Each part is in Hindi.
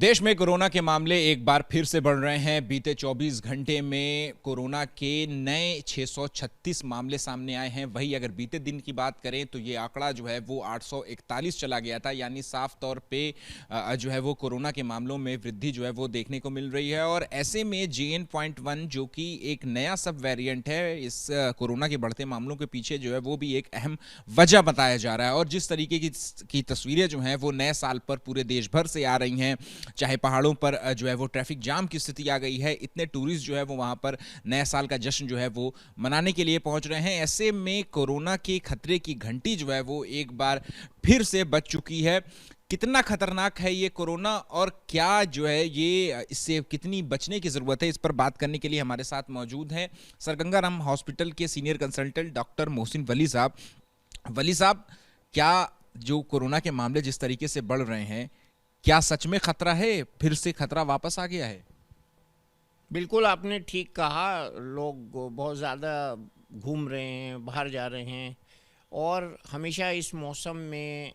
देश में कोरोना के मामले एक बार फिर से बढ़ रहे हैं। बीते 24 घंटे में कोरोना के नए 636 मामले सामने आए हैं। वहीं अगर बीते दिन की बात करें तो ये आंकड़ा जो है वो 841 चला गया था। यानी साफ तौर पे जो है वो कोरोना के मामलों में वृद्धि जो है वो देखने को मिल रही है। और ऐसे में JN.1 जो कि एक नया सब वेरिएंट है, इस कोरोना के बढ़ते मामलों के पीछे जो है वो भी एक अहम वजह बताया जा रहा है। और जिस तरीके की तस्वीरें जो हैं वो नए साल पर पूरे देश भर से आ रही हैं, चाहे पहाड़ों पर जो है वो ट्रैफिक जाम की स्थिति आ गई है, इतने टूरिस्ट जो है वो वहां पर नए साल का जश्न जो है वो मनाने के लिए पहुंच रहे हैं। ऐसे में कोरोना के खतरे की घंटी जो है वो एक बार फिर से बज चुकी है। कितना खतरनाक है ये कोरोना और क्या जो है ये इससे कितनी बचने की जरूरत है, इस पर बात करने के लिए हमारे साथ मौजूद हैं सर गंगाराम हॉस्पिटल के senior consultant doctor Mohsin Wali साहब। वली साहब, क्या जो कोरोना के मामले जिस तरीके से बढ़ रहे हैं, क्या सच में खतरा है? फिर से खतरा वापस आ गया है? बिल्कुल, आपने ठीक कहा। लोग बहुत ज़्यादा घूम रहे हैं, बाहर जा रहे हैं और हमेशा इस मौसम में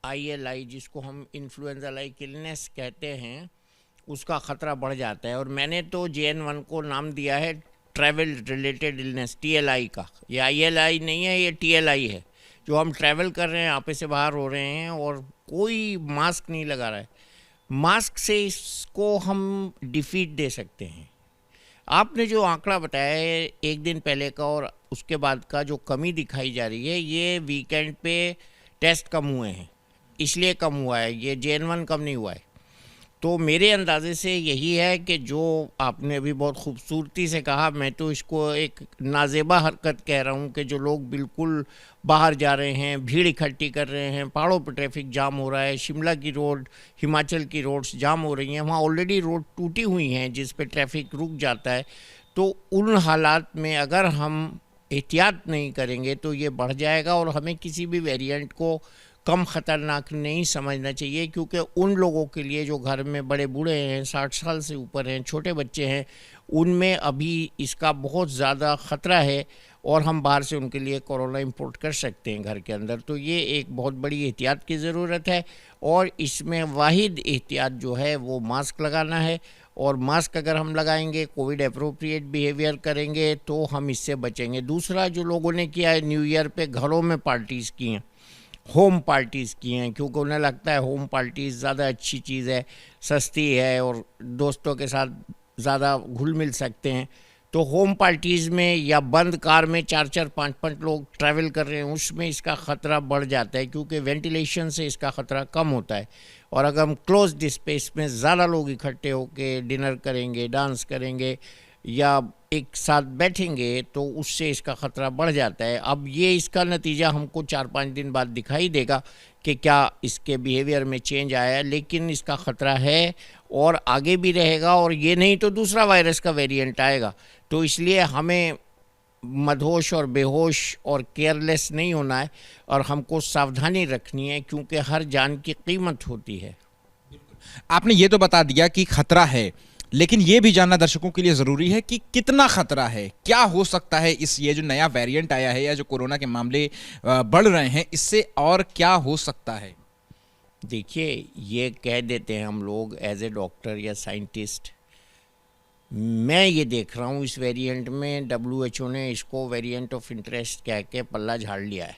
ILI, जिसको हम इन्फ्लुएंजा लाइक इलनेस कहते हैं, उसका ख़तरा बढ़ जाता है। और मैंने तो JN.1 को नाम दिया है ट्रैवल रिलेटेड इलनेस, TLI का। ये ILI नहीं है, ये TLI है। जो हम ट्रैवल कर रहे हैं, आप से बाहर हो रहे हैं और कोई मास्क नहीं लगा रहा है, मास्क से इसको हम डिफीट दे सकते हैं। आपने जो आंकड़ा बताया है एक दिन पहले का और उसके बाद का, जो कमी दिखाई जा रही है, ये वीकेंड पे टेस्ट कम हुए हैं, इसलिए कम हुआ है, ये JN.1 कम नहीं हुआ है। तो मेरे अंदाजे से यही है कि जो आपने अभी बहुत खूबसूरती से कहा, मैं तो इसको एक नाजेबा हरकत कह रहा हूँ कि जो लोग बिल्कुल बाहर जा रहे हैं, भीड़ इकट्ठी कर रहे हैं, पहाड़ों पर ट्रैफिक जाम हो रहा है, शिमला की रोड, हिमाचल की रोड्स जाम हो रही हैं, वहाँ ऑलरेडी रोड टूटी हुई हैं जिस पे ट्रैफिक रुक जाता है। तो उन हालात में अगर हम एहतियात नहीं करेंगे तो ये बढ़ जाएगा और हमें किसी भी वेरिएंट को कम ख़तरनाक नहीं समझना चाहिए, क्योंकि उन लोगों के लिए जो घर में बड़े बूढ़े हैं, 60 साल से ऊपर हैं, छोटे बच्चे हैं, उनमें अभी इसका बहुत ज़्यादा ख़तरा है और हम बाहर से उनके लिए कोरोना इंपोर्ट कर सकते हैं घर के अंदर। तो ये एक बहुत बड़ी एहतियात की ज़रूरत है और इसमें वाहिद एहतियात जो है वो मास्क लगाना है। और मास्क अगर हम लगाएंगे, कोविड अप्रोप्रिएट बिहेवियर करेंगे तो हम इससे बचेंगे। दूसरा, जो लोगों ने किया है, न्यू ईयर पे घरों में पार्टीज़ की हैं, होम पार्टीज़ की हैं, क्योंकि उन्हें लगता है होम पार्टीज़ ज़्यादा अच्छी चीज़ है, सस्ती है और दोस्तों के साथ ज़्यादा घुल मिल सकते हैं। तो होम पार्टीज़ में या बंद कार में 4-4, 5-5 लोग ट्रैवल कर रहे हैं, उसमें इसका ख़तरा बढ़ जाता है, क्योंकि वेंटिलेशन से इसका ख़तरा कम होता है। और अगर हम क्लोज्ड स्पेस में ज़्यादा लोग इकट्ठे होकर डिनर करेंगे, डांस करेंगे या एक साथ बैठेंगे तो उससे इसका ख़तरा बढ़ जाता है। अब ये इसका नतीजा हमको 4-5 दिन बाद दिखाई देगा कि क्या इसके बिहेवियर में चेंज आया है, लेकिन इसका ख़तरा है और आगे भी रहेगा। और ये नहीं तो दूसरा वायरस का वेरिएंट आएगा। तो इसलिए हमें मदहोश और बेहोश और केयरलेस नहीं होना है और हमको सावधानी रखनी है, क्योंकि हर जान की कीमत होती है। आपने ये तो बता दिया कि खतरा है, लेकिन ये भी जानना दर्शकों के लिए जरूरी है कि कितना खतरा है, क्या हो सकता है इस ये जो नया वेरिएंट आया है या जो कोरोना के मामले बढ़ रहे हैं, इससे और क्या हो सकता है? देखिए, ये कह देते हैं हम लोग एज ए डॉक्टर या साइंटिस्ट। मैं ये देख रहा हूँ इस वेरिएंट में WHO ने इसको वेरिएंट ऑफ इंटरेस्ट कह के पल्ला झाड़ लिया है।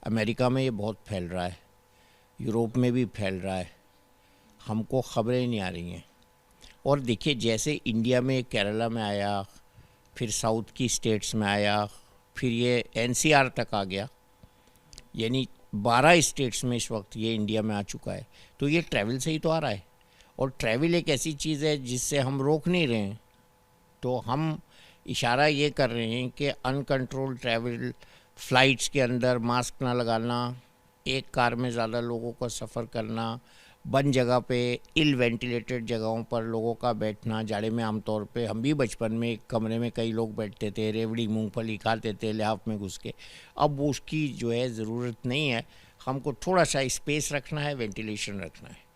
अमेरिका में ये बहुत फैल रहा है, यूरोप में भी फैल रहा है, हमको खबरें नहीं आ रही हैं। और देखिए, जैसे इंडिया में केरला में आया, फिर साउथ की स्टेट्स में आया, फिर ये NCR तक आ गया, यानी 12 स्टेट्स में इस वक्त ये इंडिया में आ चुका है। तो ये ट्रैवल से ही तो आ रहा है और ट्रैवल एक ऐसी चीज़ है जिससे हम रोक नहीं रहे हैं। तो हम इशारा ये कर रहे हैं कि अनकंट्रोल ट्रैवल, फ़्लाइट्स के अंदर मास्क ना लगाना, एक कार में ज़्यादा लोगों का सफ़र करना, बंद जगह पे, इल वेंटिलेटेड जगहों पर लोगों का बैठना। जाड़े में आमतौर पे हम भी बचपन में एक कमरे में कई लोग बैठते थे, रेवड़ी मूंगफली खाते थे लिहाफ में घुस के। अब वो उसकी जो है ज़रूरत नहीं है। हमको थोड़ा सा स्पेस रखना है, वेंटिलेशन रखना है।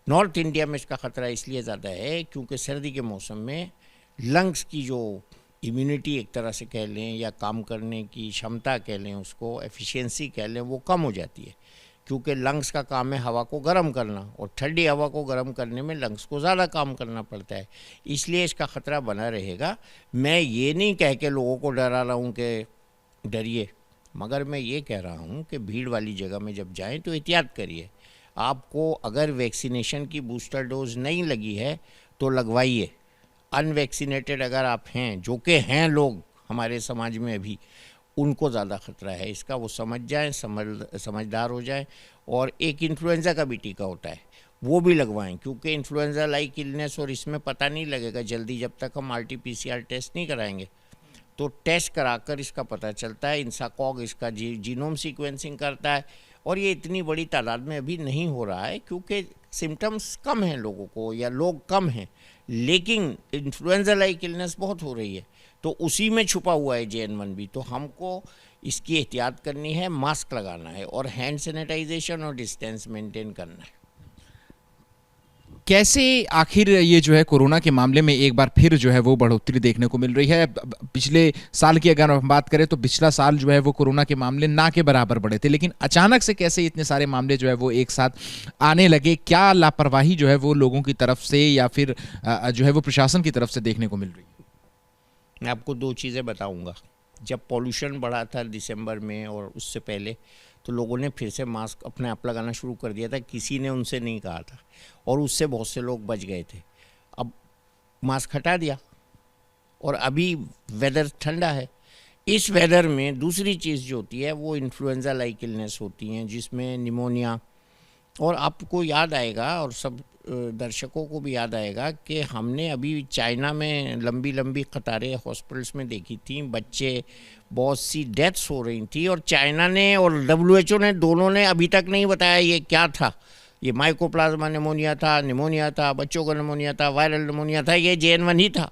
नॉर्थ इंडिया में इसका ख़तरा इसलिए ज़्यादा है क्योंकि सर्दी के मौसम में लंग्स की जो इम्यूनिटी एक तरह से कह लें या काम करने की क्षमता कह लें, उसको एफिशिएंसी कह लें, वो कम हो जाती है। क्योंकि लंग्स का काम है हवा को गर्म करना, और ठंडी हवा को गर्म करने में लंग्स को ज़्यादा काम करना पड़ता है, इसलिए इसका ख़तरा बना रहेगा। मैं ये नहीं कह के लोगों को डरा रहा हूँ कि डरिए, मगर मैं ये कह रहा हूँ कि भीड़ वाली जगह में जब जाएं तो एहतियात करिए। आपको अगर वैक्सीनेशन की बूस्टर डोज नहीं लगी है तो लगवाइए। अनवैक्सीनेटेड अगर आप हैं, जो कि हैं लोग हमारे समाज में अभी, उनको ज़्यादा ख़तरा है इसका, वो समझ जाएं, समझदार हो जाएं। और एक इन्फ्लुएंज़ा का भी टीका होता है, वो भी लगवाएं, क्योंकि इन्फ्लुएंज़ा लाइक इलनेस और इसमें पता नहीं लगेगा जल्दी जब तक हम RT-PCR टेस्ट नहीं कराएंगे। तो टेस्ट कराकर इसका पता चलता है। इंसाकॉग इसका जीनोम सीक्वेंसिंग करता है, और ये इतनी बड़ी तादाद में अभी नहीं हो रहा है क्योंकि सिम्टम्स कम हैं लोगों को, या लोग कम हैं, लेकिन इन्फ्लुएंज़ा लाइक इलनेस बहुत हो रही है, तो उसी में छुपा हुआ है JN1 भी। तो हमको इसकी एहतियात करनी है, मास्क लगाना है और हैंड सैनिटाइजेशन और डिस्टेंस मेंटेन करना है। कैसे आखिर ये जो है कोरोना के मामले में एक बार फिर जो है वो बढ़ोतरी देखने को मिल रही है? पिछले साल की अगर हम बात करें तो पिछला साल जो है वो कोरोना के मामले ना के बराबर बढ़े थे, लेकिन अचानक से कैसे इतने सारे मामले जो है वो एक साथ आने लगे? क्या लापरवाही जो है वो लोगों की तरफ से या फिर जो है वो प्रशासन की तरफ से देखने को मिल रही है? मैं आपको दो चीज़ें बताऊंगा। जब पॉल्यूशन बढ़ा था दिसंबर में और उससे पहले, तो लोगों ने फिर से मास्क अपने आप लगाना शुरू कर दिया था, किसी ने उनसे नहीं कहा था, और उससे बहुत से लोग बच गए थे। अब मास्क हटा दिया और अभी वेदर ठंडा है। इस वेदर में दूसरी चीज़ जो होती है वो इन्फ्लुएंज़ा लाइक इलनेस होती हैं, जिसमें निमोनिया, और आपको याद आएगा और सब दर्शकों को भी याद आएगा कि हमने अभी चाइना में लंबी लंबी कतारें हॉस्पिटल्स में देखी थी, बच्चे, बहुत सी डेथ्स हो रही थी, और चाइना ने और WHO ने, दोनों ने अभी तक नहीं बताया ये क्या था। ये माइकोप्लाज्मा निमोनिया था, बच्चों का निमोनिया था, वायरल निमोनिया था, ये JN1 ही था,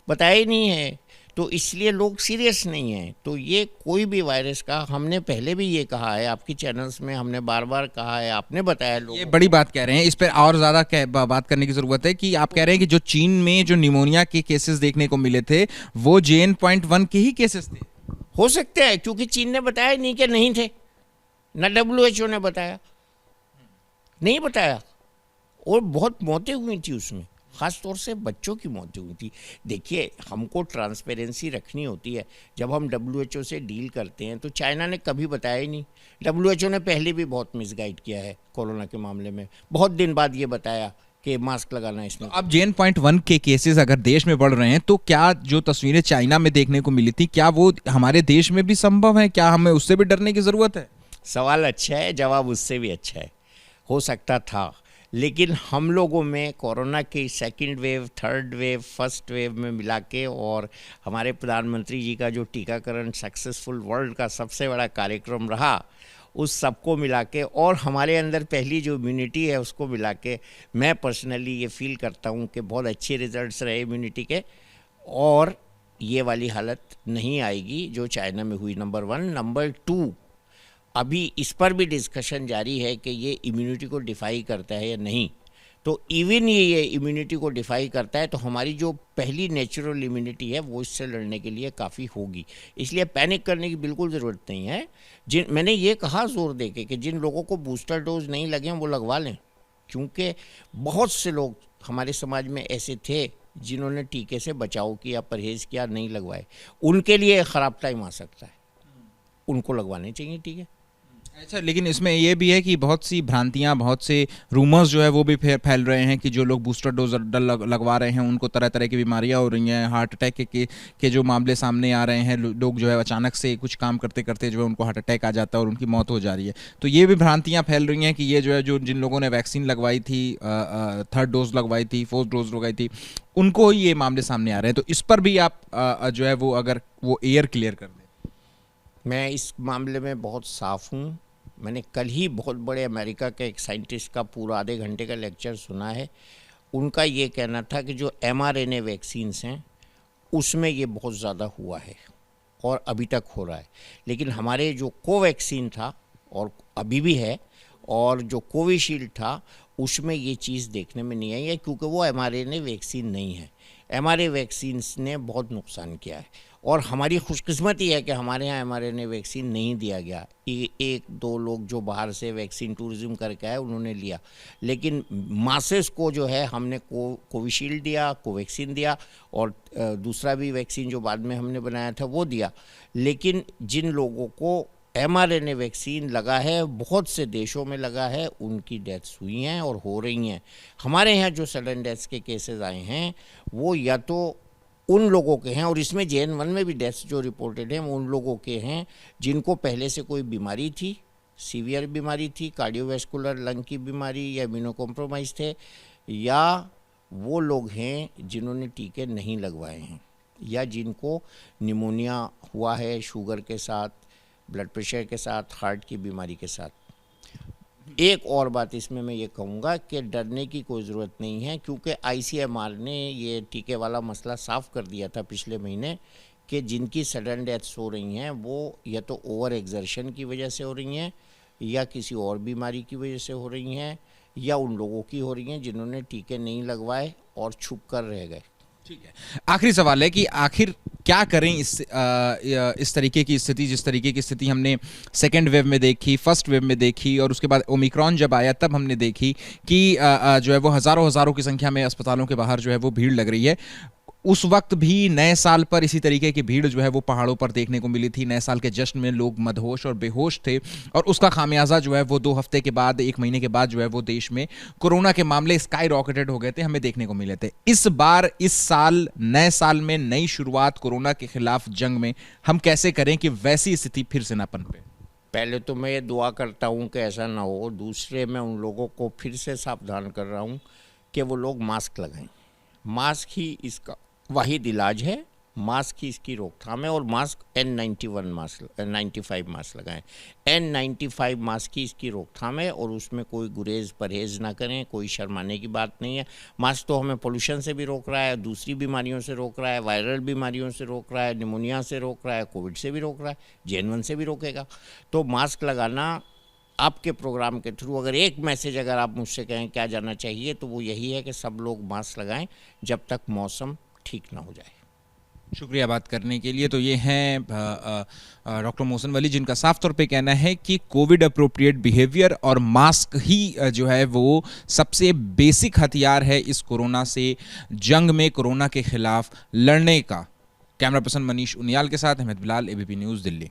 बताया ही नहीं है। तो इसलिए लोग सीरियस नहीं हैं। तो ये कोई भी वायरस का, हमने पहले भी ये कहा है आपकी चैनल्स में, हमने बार बार कहा है, आपने बताया लोगों, ये बड़ी बात कह रहे हैं, इस पर और ज़्यादा बात करने की ज़रूरत है कि आप कह रहे हैं कि जो चीन में जो निमोनिया के केसेस देखने को मिले थे वो JN.1 के ही केसेस थे। हो सकते हैं, क्योंकि चीन ने बताया नहीं कि नहीं थे, ना WHO ने बताया, नहीं बताया, और बहुत मौतें हुई थी उसमें, ख़ास तौर से बच्चों की मौतें हुई थी। देखिए, हमको ट्रांसपेरेंसी रखनी होती है। जब हम WHO से डील करते हैं तो चाइना ने कभी बताया ही नहीं। WHO ने पहले भी बहुत मिसगाइड किया है कोरोना के मामले में, बहुत दिन बाद ये बताया कि मास्क लगाना है इसमें। अब JN.1 के केसेस अगर देश में बढ़ रहे हैं तो क्या जो तस्वीरें चाइना में देखने को मिली थी, क्या वो हमारे देश में भी संभव है? क्या हमें उससे भी डरने की ज़रूरत है? सवाल अच्छा है, जवाब उससे भी अच्छा है। हो सकता था, लेकिन हम लोगों में कोरोना की second wave, third wave, first wave में मिला के, और हमारे प्रधानमंत्री जी का जो टीकाकरण सक्सेसफुल वर्ल्ड का सबसे बड़ा कार्यक्रम रहा, उस सबको मिला के, और हमारे अंदर पहली जो इम्यूनिटी है उसको मिला के, मैं पर्सनली ये फील करता हूँ कि बहुत अच्छे रिजल्ट्स रहे इम्यूनिटी के, और ये वाली हालत नहीं आएगी जो चाइना में हुई, नंबर 1। नंबर 2, अभी इस पर भी डिस्कशन जारी है कि ये इम्यूनिटी को डिफाई करता है या नहीं। तो इवन ये इम्यूनिटी को डिफाई करता है तो हमारी जो पहली नेचुरल इम्यूनिटी है वो इससे लड़ने के लिए काफ़ी होगी, इसलिए पैनिक करने की बिल्कुल ज़रूरत नहीं है। मैंने ये कहा जोर दे के कि जिन लोगों को बूस्टर डोज नहीं लगे हैं वो लगवा लें, क्योंकि बहुत से लोग हमारे समाज में ऐसे थे जिन्होंने टीके से बचाव किया, परहेज़ किया, नहीं लगवाए, उनके लिए ख़राब टाइम आ सकता है, उनको लगवाने चाहिए टीके। अच्छा, लेकिन इसमें ये भी है कि बहुत सी भ्रांतियां, बहुत से रूमर्स जो है वो भी फैल रहे हैं कि जो लोग बूस्टर डोज लगवा रहे हैं उनको तरह तरह की बीमारियां हो रही हैं, हार्ट अटैक के जो मामले सामने आ रहे हैं, लोग जो है अचानक से कुछ काम करते करते जो है उनको हार्ट अटैक आ जाता है और उनकी मौत हो जा रही है। तो ये भी भ्रांतियाँ फैल रही हैं कि ये जो है जिन लोगों ने वैक्सीन लगवाई थी, थर्ड डोज लगवाई थी, फोर्थ डोज लगवाई थी, उनको ये मामले सामने आ रहे हैं। तो इस पर भी आप जो है वो अगर वो एयर क्लियर कर दें। मैं इस मामले में बहुत साफ हूँ। मैंने कल ही बहुत बड़े अमेरिका के एक साइंटिस्ट का पूरा आधे घंटे का लेक्चर सुना है। उनका ये कहना था कि जो mRNA वैक्सीन्स हैं उसमें ये बहुत ज़्यादा हुआ है और अभी तक हो रहा है, लेकिन हमारे जो कोवैक्सीन था और अभी भी है, और जो कोविशील्ड था उसमें ये चीज़ देखने में नहीं आई है, क्योंकि वो mRNA वैक्सीन नहीं है। mRNA वैक्सीन्स ने बहुत नुकसान किया है और हमारी खुशकिस्मती है कि हमारे यहाँ mRNA वैक्सीन नहीं दिया गया। एक दो लोग जो बाहर से वैक्सीन टूरिज्म करके आए उन्होंने लिया, लेकिन मासेस को जो है हमने कोविशील्ड दिया, कोवैक्सीन दिया और दूसरा भी वैक्सीन जो बाद में हमने बनाया था वो दिया। लेकिन जिन लोगों को mRNA वैक्सीन लगा है, बहुत से देशों में लगा है, उनकी डेथ्स हुई हैं और हो रही हैं। हमारे यहाँ जो सडन डेथ्स के केसेस आए हैं वो या तो उन लोगों के हैं, और इसमें JN1 में भी डेथ्स जो रिपोर्टेड हैं वो उन लोगों के हैं जिनको पहले से कोई बीमारी थी, सीवियर बीमारी थी, कार्डियोवैस्कुलर लंग की बीमारी या इम्यूनोकॉम्प्रोमाइज थे, या वो लोग हैं जिन्होंने टीके नहीं लगवाए हैं, या जिनको निमोनिया हुआ है शुगर के साथ, ब्लड प्रेशर के साथ, हार्ट की बीमारी के साथ। एक और बात इसमें मैं ये कहूँगा कि डरने की कोई ज़रूरत नहीं है, क्योंकि ICMR ने ये टीके वाला मसला साफ़ कर दिया था पिछले महीने कि जिनकी सडन डेथ्स हो रही हैं वो या तो ओवर एग्जर्शन की वजह से हो रही हैं, या किसी और बीमारी की वजह से हो रही हैं, या उन लोगों की हो रही हैं जिन्होंने टीके नहीं लगवाए और छुप कर रह गए। ठीक है, आखिरी सवाल है कि आखिर क्या करें इस तरीके की स्थिति, जिस तरीके की स्थिति हमने सेकेंड वेव में देखी, फर्स्ट वेव में देखी, और उसके बाद ओमिक्रॉन जब आया तब हमने देखी कि जो है वो हज़ारों की संख्या में अस्पतालों के बाहर जो है वो भीड़ लग रही है। उस वक्त भी नए साल पर इसी तरीके की भीड़ जो है वो पहाड़ों पर देखने को मिली थी। नए साल के जश्न में लोग मदहोश और बेहोश थे, और उसका खामियाजा जो है वो 2 हफ्ते के बाद, 1 महीने के बाद जो है वो देश में कोरोना के मामले स्काई रॉकेटेड हो गए थे, हमें देखने को मिले थे। इस बार, इस साल, नए साल में नई शुरुआत कोरोना के खिलाफ जंग में हम कैसे करें कि वैसी स्थिति फिर से ना पनपे? पहले तो मैं ये दुआ करता हूँ कि ऐसा ना हो। दूसरे, मैं उन लोगों को फिर से सावधान कर रहा हूँ कि वो लोग मास्क लगाएं। मास्क ही इसका वाहिद इलाज है, मास्क ही इसकी रोकथाम है। और मास्क N95 मास्क लगाएं। N95 मास्क ही इसकी रोकथाम है, और उसमें कोई गुरेज परहेज़ ना करें, कोई शर्माने की बात नहीं है। मास्क तो हमें पोल्यूशन से भी रोक रहा है, दूसरी बीमारियों से रोक रहा है, वायरल बीमारियों से रोक रहा है, निमोनिया से रोक रहा है, कोविड से भी रोक रहा है, JN1 से भी रोकेगा। तो मास्क लगाना आपके प्रोग्राम के थ्रू, अगर एक मैसेज अगर आप मुझसे कहें क्या जाना चाहिए, तो वो यही है कि सब लोग मास्क लगाएं जब तक मौसम ठीक ना हो जाए। शुक्रिया बात करने के लिए। तो ये हैं डॉक्टर मोहसिन वली, जिनका साफ तौर पे कहना है कि कोविड अप्रोप्रिएट बिहेवियर और मास्क ही जो है वो सबसे बेसिक हथियार है इस कोरोना से जंग में, कोरोना के खिलाफ लड़ने का। कैमरा पर्सन मनीष उनियाल के साथ अहमद बिलाल, ABP न्यूज़, दिल्ली।